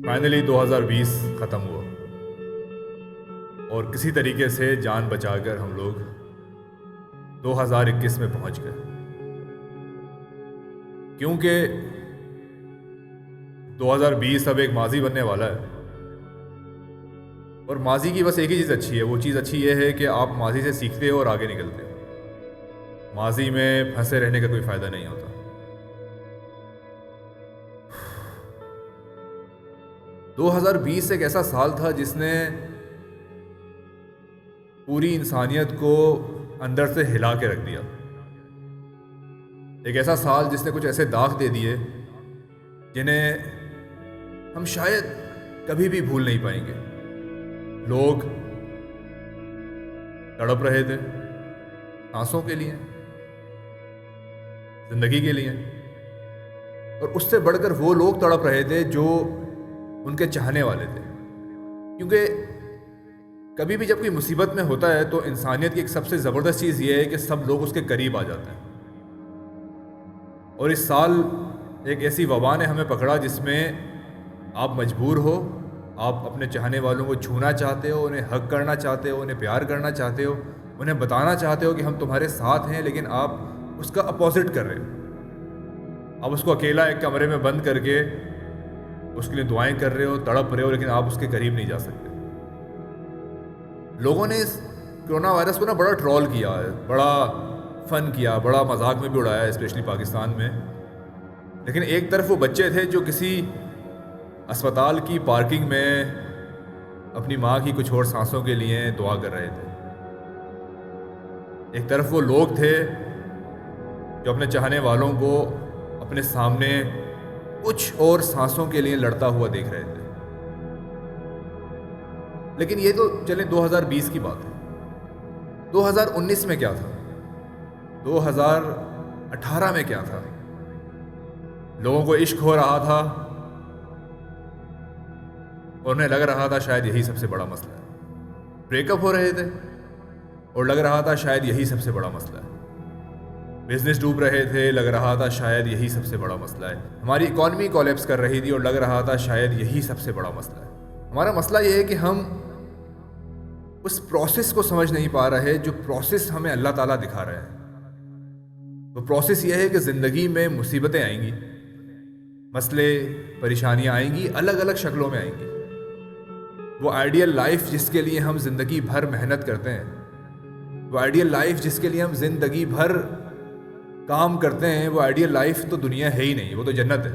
Finally 2020 ختم ہوا اور کسی طریقے سے جان بچا کر ہم لوگ 2021 میں پہنچ گئے، کیونکہ 2020 اب ایک ماضی بننے والا ہے، اور ماضی کی بس ایک ہی چیز اچھی ہے، وہ چیز اچھی یہ ہے کہ آپ ماضی سے سیکھتے ہو اور آگے نکلتے ہو۔ ماضی میں پھنسے رہنے کا کوئی فائدہ نہیں ہوتا۔ 2020 ایک ایسا سال تھا جس نے پوری انسانیت کو اندر سے ہلا کے رکھ دیا۔ ایک ایسا سال جس نے کچھ ایسے داغ دے دیے جنہیں ہم شاید کبھی بھی بھول نہیں پائیں گے۔ لوگ تڑپ رہے تھے سانسوں کے لیے، زندگی کے لیے، اور اس سے بڑھ کر وہ لوگ تڑپ رہے تھے جو ان کے چاہنے والے تھے، کیونکہ کبھی بھی جب کوئی مصیبت میں ہوتا ہے تو انسانیت کی ایک سب سے زبردست چیز یہ ہے کہ سب لوگ اس کے قریب آ جاتے ہیں۔ اور اس سال ایک ایسی وبا نے ہمیں پکڑا جس میں آپ مجبور ہو، آپ اپنے چاہنے والوں کو چھونا چاہتے ہو، انہیں حق کرنا چاہتے ہو، انہیں پیار کرنا چاہتے ہو، انہیں بتانا چاہتے ہو کہ ہم تمہارے ساتھ ہیں، لیکن آپ اس کا اپوزٹ کر رہے ہو۔ آپ اس کو اکیلا ایک کمرے میں بند کر کے اس کے لیے دعائیں کر رہے ہو، تڑپ رہے ہو، لیکن آپ اس کے قریب نہیں جا سکتے۔ لوگوں نے اس کرونا وائرس کو بڑا ٹرول کیا ہے، بڑا فن کیا، بڑا مذاق میں بھی اڑایا، اسپیشلی پاکستان میں۔ لیکن ایک طرف وہ بچے تھے جو کسی اسپتال کی پارکنگ میں اپنی ماں کی کچھ اور سانسوں کے لیے دعا کر رہے تھے، ایک طرف وہ لوگ تھے جو اپنے چاہنے والوں کو اپنے سامنے کچھ اور سانسوں کے لیے لڑتا ہوا دیکھ رہے تھے۔ لیکن یہ تو چلیں 2020 کی بات ہے۔ 2019 میں کیا تھا؟ 2018 میں کیا تھا؟ لوگوں کو عشق ہو رہا تھا اور انہیں لگ رہا تھا شاید یہی سب سے بڑا مسئلہ ہے۔ بریک اپ ہو رہے تھے اور لگ رہا تھا شاید یہی سب سے بڑا مسئلہ ہے۔ بزنس ڈوب رہے تھے، لگ رہا تھا شاید یہی سب سے بڑا مسئلہ ہے۔ ہماری اکانومی کولیپس کر رہی تھی اور لگ رہا تھا شاید یہی سب سے بڑا مسئلہ ہے۔ ہمارا مسئلہ یہ ہے کہ ہم اس پروسیس کو سمجھ نہیں پا رہے جو پروسیس ہمیں اللہ تعالیٰ دکھا رہے ہیں۔ وہ پروسیس یہ ہے کہ زندگی میں مصیبتیں آئیں گی، مسئلے پریشانیاں آئیں گی، الگ الگ شکلوں میں آئیں گی۔ وہ آئیڈیل لائف جس کے لیے ہم زندگی بھر محنت کرتے ہیں، وہ آئیڈیل لائف جس کے لیے ہم زندگی بھر کام کرتے ہیں، وہ آئیڈیل لائف تو دنیا ہے ہی نہیں، وہ تو جنت ہے،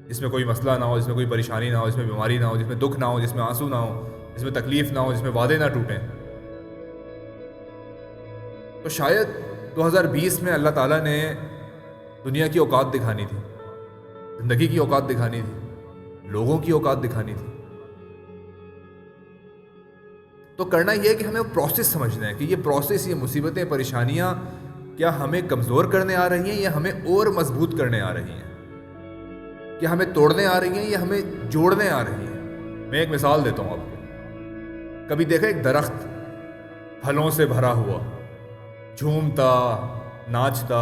جس میں کوئی مسئلہ نہ ہو، جس میں کوئی پریشانی نہ ہو، جس میں بیماری نہ ہو، جس میں دکھ نہ ہو، جس میں آنسو نہ ہو، جس میں تکلیف نہ ہو، جس میں وعدے نہ ٹوٹیں۔ تو شاید 2020 میں اللہ تعالیٰ نے دنیا کی اوقات دکھانی تھی، زندگی کی اوقات دکھانی تھی، لوگوں کی اوقات دکھانی تھی۔ تو کرنا یہ ہے کہ ہمیں پروسیس سمجھنا ہے کہ یہ پروسیس، یہ مصیبتیں، پریشانیاں کیا ہمیں کمزور کرنے آ رہی ہیں یا ہمیں اور مضبوط کرنے آ رہی ہیں؟ کیا ہمیں توڑنے آ رہی ہیں یا ہمیں جوڑنے آ رہی ہیں؟ میں ایک مثال دیتا ہوں آپ کو۔ کبھی دیکھا ایک درخت پھلوں سے بھرا ہوا، جھومتا، ناچتا،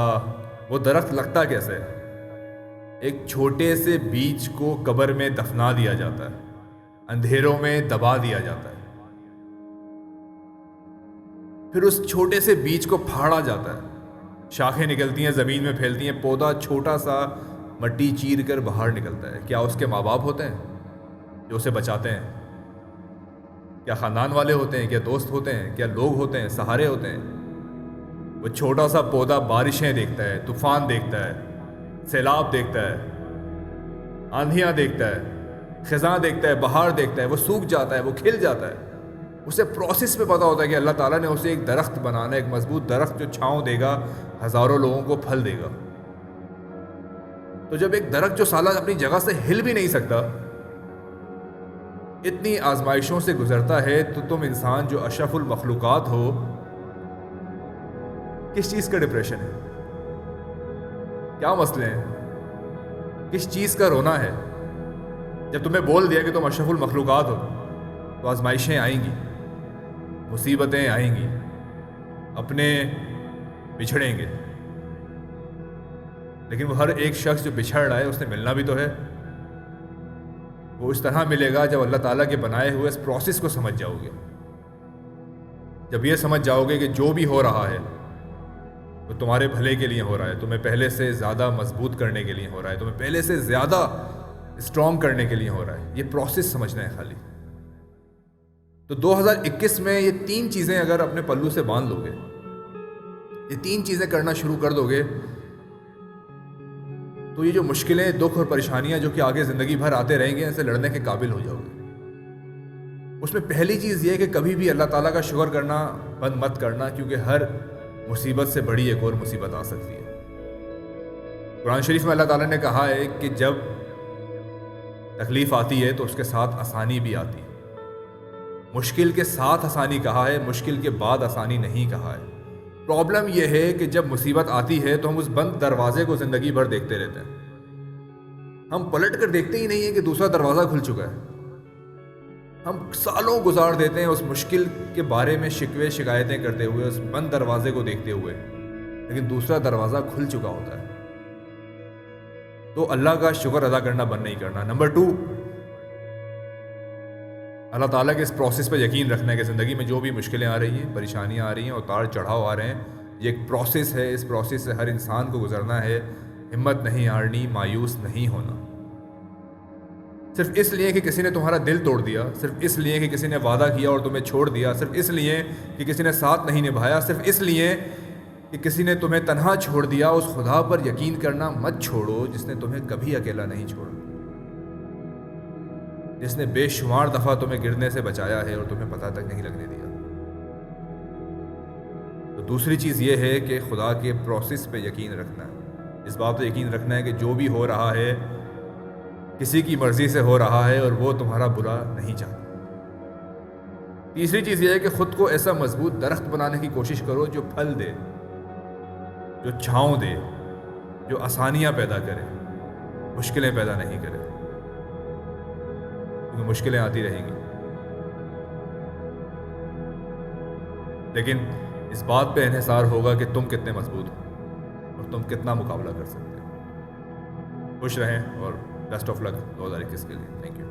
وہ درخت لگتا کیسے ہے؟ ایک چھوٹے سے بیج کو قبر میں دفنا دیا جاتا ہے، اندھیروں میں دبا دیا جاتا ہے، پھر اس چھوٹے سے بیج کو پھاڑا جاتا ہے، شاخیں نکلتی ہیں، زمین میں پھیلتی ہیں، پودا چھوٹا سا مٹی چیر کر باہر نکلتا ہے۔ کیا اس کے ماں باپ ہوتے ہیں جو اسے بچاتے ہیں؟ کیا خاندان والے ہوتے ہیں؟ کیا دوست ہوتے ہیں؟ کیا لوگ ہوتے ہیں؟ سہارے ہوتے ہیں؟ وہ چھوٹا سا پودا بارشیں دیکھتا ہے، طوفان دیکھتا ہے، سیلاب دیکھتا ہے، آندھیاں دیکھتا ہے، خزاں دیکھتا ہے، بہار دیکھتا ہے، وہ سوکھ جاتا ہے، وہ کھل جاتا ہے۔ اسے پروسیس میں پتا ہوتا ہے کہ اللہ تعالیٰ نے اسے ایک درخت بنانا ہے، ایک مضبوط درخت جو چھاؤں دے گا، ہزاروں لوگوں کو پھل دے گا۔ تو جب ایک درخت جو سالہ اپنی جگہ سے ہل بھی نہیں سکتا اتنی آزمائشوں سے گزرتا ہے، تو تم انسان جو اشرف المخلوقات ہو، کس چیز کا ڈپریشن ہے؟ کیا مسئلے ہیں؟ کس چیز کا رونا ہے؟ جب تمہیں بول دیا کہ تم اشرف المخلوقات ہو تو آزمائشیں آئیں گی، مصیبتیں آئیں گی، اپنے بچھڑیں گے، لیکن وہ ہر ایک شخص جو بچھڑ رہا ہے اس نے ملنا بھی تو ہے۔ وہ اس طرح ملے گا جب اللہ تعالیٰ کے بنائے ہوئے اس پروسیس کو سمجھ جاؤ گے. جب یہ سمجھ جاؤ گے کہ جو بھی ہو رہا ہے وہ تمہارے بھلے کے لیے ہو رہا ہے, تمہیں پہلے سے زیادہ مضبوط کرنے کے لیے ہو رہا ہے, تمہیں پہلے سے زیادہ اسٹرانگ کرنے کے لیے ہو رہا ہے, یہ پروسیس سمجھنا ہے خالی. تو 2021 میں یہ 3 چیزیں اگر اپنے پلو سے باندھ لو گے, یہ 3 چیزیں کرنا شروع کر دو گے, تو یہ جو مشکلیں, دکھ اور پریشانیاں جو کہ آگے زندگی بھر آتے رہیں گے, ان سے لڑنے کے قابل ہو جاؤ گے. اس میں پہلی چیز یہ ہے کہ کبھی بھی اللہ تعالیٰ کا شکر کرنا بند مت کرنا, کیونکہ ہر مصیبت سے بڑی ایک اور مصیبت آ سکتی ہے. قرآن شریف میں اللہ تعالیٰ نے کہا ہے کہ جب تکلیف آتی ہے تو اس کے ساتھ آسانی بھی آتی ہے. مشکل کے ساتھ آسانی کہا ہے, مشکل کے بعد آسانی نہیں کہا ہے. پرابلم یہ ہے کہ جب مصیبت آتی ہے تو ہم اس بند دروازے کو زندگی بھر دیکھتے رہتے ہیں, ہم پلٹ کر دیکھتے ہی نہیں ہیں کہ دوسرا دروازہ کھل چکا ہے. ہم سالوں گزار دیتے ہیں اس مشکل کے بارے میں شکوے شکایتیں کرتے ہوئے, اس بند دروازے کو دیکھتے ہوئے, لیکن دوسرا دروازہ کھل چکا ہوتا ہے. تو اللہ کا شکر ادا کرنا بند نہیں کرنا. نمبر 2, اللہ تعالیٰ کے اس پروسیس پہ یقین رکھنا ہے کہ زندگی میں جو بھی مشکلیں آ رہی ہیں, پریشانیاں آ رہی ہیں, اتار چڑھاؤ آ رہے ہیں, یہ ایک پروسیس ہے. اس پروسیس سے ہر انسان کو گزرنا ہے. ہمت نہیں ہارنی, مایوس نہیں ہونا. صرف اس لیے کہ کسی نے تمہارا دل توڑ دیا, صرف اس لیے کہ کسی نے وعدہ کیا اور تمہیں چھوڑ دیا, صرف اس لیے کہ کسی نے ساتھ نہیں نبھایا, صرف اس لیے کہ کسی نے تمہیں تنہا چھوڑ دیا, اس خدا پر یقین کرنا مت چھوڑو جس نے تمہیں کبھی اکیلا نہیں چھوڑا, جس نے بے شمار دفعہ تمہیں گرنے سے بچایا ہے اور تمہیں پتہ تک نہیں لگنے دیا. تو دوسری چیز یہ ہے کہ خدا کے پروسیس پہ یقین رکھنا ہے. اس بات پہ یقین رکھنا ہے کہ جو بھی ہو رہا ہے کسی کی مرضی سے ہو رہا ہے اور وہ تمہارا برا نہیں چاہتا. تیسری چیز یہ ہے کہ خود کو ایسا مضبوط درخت بنانے کی کوشش کرو جو پھل دے, جو چھاؤں دے, جو آسانیاں پیدا کرے, مشکلیں پیدا نہیں کرے, کیونکہ مشکلیں آتی رہیں گی. لیکن اس بات پہ انحصار ہوگا کہ تم کتنے مضبوط ہو اور تم کتنا مقابلہ کر سکتے ہو. خوش رہیں اور بیسٹ آف لک 2021 کے لیے. Thank you.